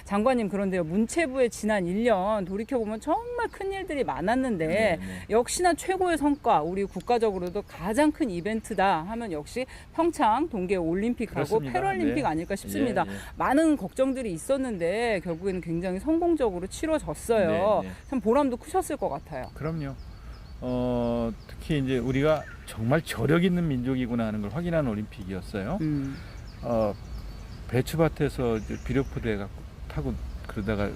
장관님, 그런데요, 문체부의 지난 1년 돌이켜보면 정말 큰 일들이 많았는데 네. 역시나 최고의 성과, 우리 국가적으로도 가장 큰 이벤트다 하면 역시 평창 동계올림픽하고 그렇습니다. 패럴림픽 네. 아닐까 싶습니다. 예, 예. 많은 걱정들이 있었는데 결국에는 굉장히 성공적으로 치러졌어요. 네, 네. 참 보람도 크셨을 것 같아요. 그럼요. 특히 이제 우리가 정말 저력 있는 민족이구나 하는 걸 확인하는 올림픽이었어요. 배추밭에서 이제 비료포대 갖고 타고 그러다가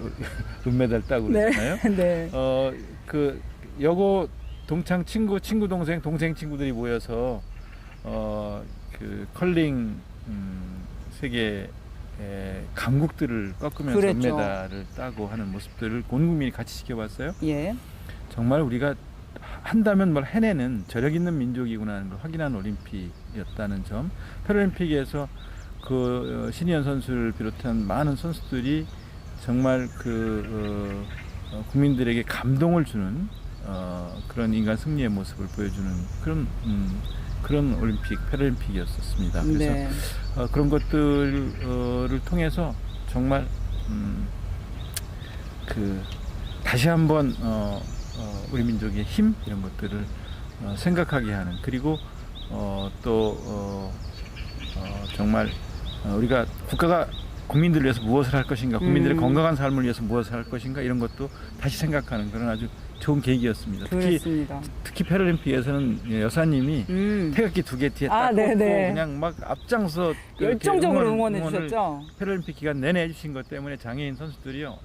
은메달 따고 그러잖아요. 네. 그 여고 동창 친구 동생 친구들이 모여서 그 컬링 세계 강국들을 꺾으면서 그랬죠. 은메달을 따고 하는 모습들을 온 국민이 같이 지켜봤어요. 예. 정말 우리가 한다면 뭘 해내는 저력 있는 민족이구나 하는 걸 확인한 올림픽이었다는 점. 패럴림픽에서 그 신희연 선수를 비롯한 많은 선수들이 정말 국민들에게 감동을 주는 그런 인간 승리의 모습을 보여주는 그런 올림픽, 패럴림픽이었습니다. 그래서 네. 그런 것들을 통해서 정말 다시 한번 우리 민족의 힘 이런 것들을 생각하게 하는, 그리고 정말 우리가 국가가 국민들을 위해서 무엇을 할 것인가, 국민들의 건강한 삶을 위해서 무엇을 할 것인가, 이런 것도 다시 생각하는 그런 아주 좋은 계기였습니다. 특히 패럴림픽에서는 여사님이 태극기 2개 뒤에 딱 꽂고 그냥 막 앞장서 열정적으로 응원해 주셨죠. 패럴림픽 기간 내내 해주신 것 때문에 장애인 선수들이요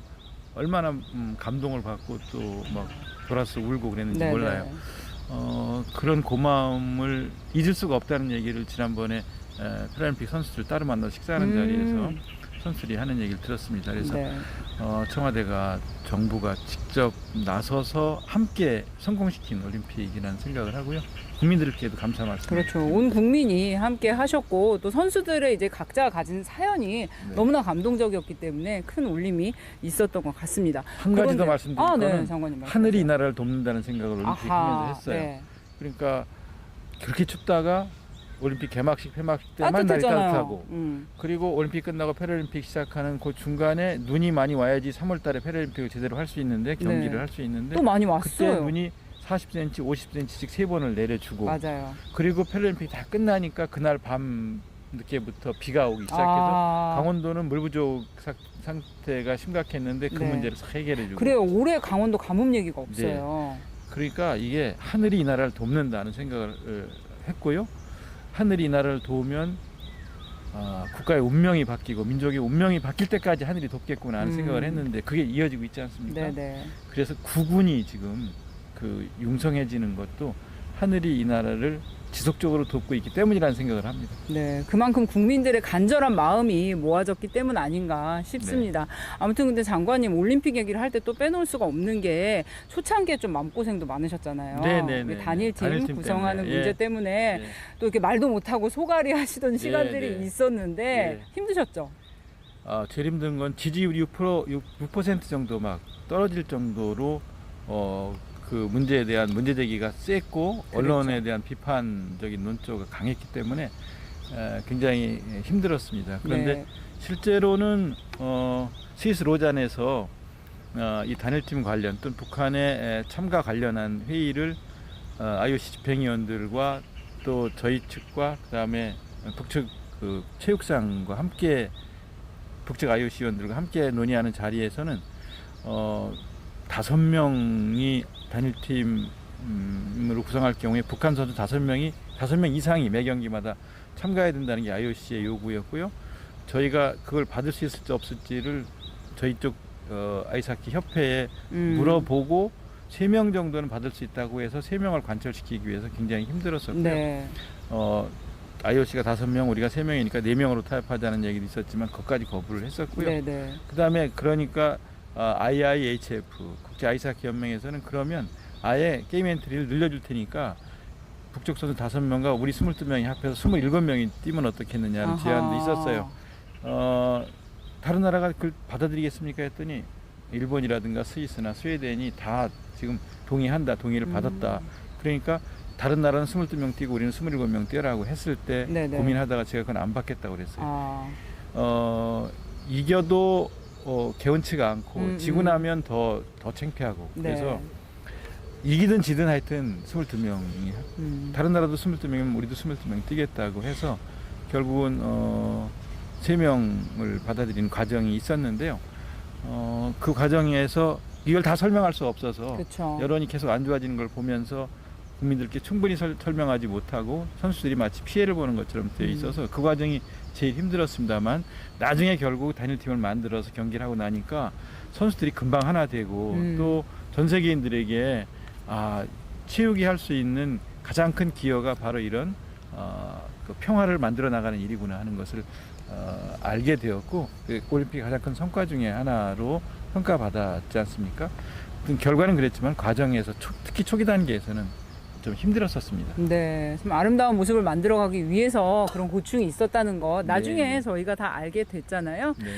얼마나 감동을 받고 또 막 돌아서 울고 그랬는지 네네. 몰라요. 그런 고마움을 잊을 수가 없다는 얘기를 지난번에 패럴림픽 선수들 따로 만나서 식사하는 자리에서 선수들이 하는 얘기를 들었습니다. 그래서 네. 청와대가, 정부가 직접 나서서 함께 성공시킨 올림픽이라는 생각을 하고요. 국민들께도 감사 말씀. 그렇죠. 온 국민이 함께 하셨고 또 선수들의 이제 각자 가진 사연이 너무나 감동적이었기 때문에 큰 울림이 있었던 것 같습니다. 한 가지 더 말씀드릴 거는 장관님 하늘이 이 나라를 돕는다는 생각을 올림픽 하면서 했어요. 네. 그러니까 그렇게 춥다가 올림픽 개막식, 폐막식 때만 날이 따뜻했잖아요. 따뜻하고 그리고 올림픽 끝나고 패럴림픽 시작하는 그 중간에 눈이 많이 와야지 3월 달에 패럴림픽을 제대로 할 수 있는데, 경기를 할 수 있는데 또 많이 왔어요. 그때 눈이 40cm, 50cm씩 3번을 내려주고, 맞아요. 그리고 패럴림픽 다 끝나니까 그날 밤 늦게부터 비가 오기 시작해서 강원도는 물 부족 상태가 심각했는데 그 문제를 해결해 주고. 그래요. 올해 강원도 가뭄 얘기가 없어요. 그러니까 이게 하늘이 이 나라를 돕는다는 생각을 했고요. 하늘이 이 나라를 도우면 국가의 운명이 바뀌고 민족의 운명이 바뀔 때까지 하늘이 돕겠구나 하는 생각을 했는데 그게 이어지고 있지 않습니까? 네네. 그래서 국군이 지금 융성해지는 것도 하늘이 이 나라를 지속적으로 돕고 있기 때문이라는 생각을 합니다. 네, 그만큼 국민들의 간절한 마음이 모아졌기 때문 아닌가 싶습니다. 아무튼 근데 장관님, 올림픽 얘기를 할 때 또 빼놓을 수가 없는 게 초창기에 좀 마음고생도 많으셨잖아요. 네네네. 단일팀 구성하는 문제 때문에 또 이렇게 말도 못하고 소갈이 하시던 시간들이 있었는데 힘드셨죠? 제일 힘든 건 지지율이 6% 정도 막 떨어질 정도로 그 문제에 대한 문제제기가 셌고, 언론에 대한 비판적인 논조가 강했기 때문에 굉장히 힘들었습니다. 그런데 실제로는 스위스 로잔에서 이 단일팀 관련 또는 북한의 참가 관련한 회의를 IOC 집행위원들과 또 저희 측과 그다음에 북측 체육상과 함께, 북측 IOC 위원들과 함께 논의하는 자리에서는 5명이 단일팀으로 구성할 경우에 북한 선수 5명 이상이 매 경기마다 참가해야 된다는 게 IOC의 요구였고요. 저희가 그걸 받을 수 있을지 없을지를 저희 쪽 아이스하키 협회에 물어보고 3명 정도는 받을 수 있다고 해서 3명을 관철시키기 위해서 굉장히 힘들었었고요. IOC가 5명, 우리가 3명이니까 4명으로 타협하자는 얘기도 있었지만 그것까지 거부를 했었고요. 그 다음에 그러니까 IIHF, 국제 아이스하키 연맹에서는 그러면 아예 게임 엔트리를 늘려줄 테니까 북쪽 선수 5명과 우리 22명이 합해서 27명이 뛰면 어떻겠느냐는 제안도 있었어요. 다른 나라가 그걸 받아들이겠습니까 했더니 일본이라든가 스위스나 스웨덴이 다 지금 동의를 받았다. 그러니까 다른 나라는 22명 뛰고 우리는 27명 뛰라고 했을 때 고민하다가 제가 그건 안 받겠다고 그랬어요. 이겨도 개운치가 않고 지고 나면 더 창피하고 네. 그래서 이기든 지든 하여튼 22명이 다른 나라도 22명이면 우리도 22명 뛰겠다고 해서 결국은 3명을 받아들이는 과정이 있었는데요. 그 과정에서 이걸 다 설명할 수 없어서 그쵸. 여론이 계속 안 좋아지는 걸 보면서 국민들께 충분히 설명하지 못하고 선수들이 마치 피해를 보는 것처럼 되어 있어서 그 과정이 제일 힘들었습니다만 나중에 결국 단일팀을 만들어서 경기를 하고 나니까 선수들이 금방 하나 되고 또 전 세계인들에게 체육이 할 수 있는 가장 큰 기여가 바로 이런 그 평화를 만들어 나가는 일이구나 하는 것을 알게 되었고 그 올림픽 가장 큰 성과 중에 하나로 평가받았지 않습니까? 결과는 그랬지만 과정에서 특히 초기 단계에서는 좀 힘들었었습니다. 네, 좀 아름다운 모습을 만들어가기 위해서 그런 고충이 있었다는 거 나중에 네. 저희가 다 알게 됐잖아요. 네.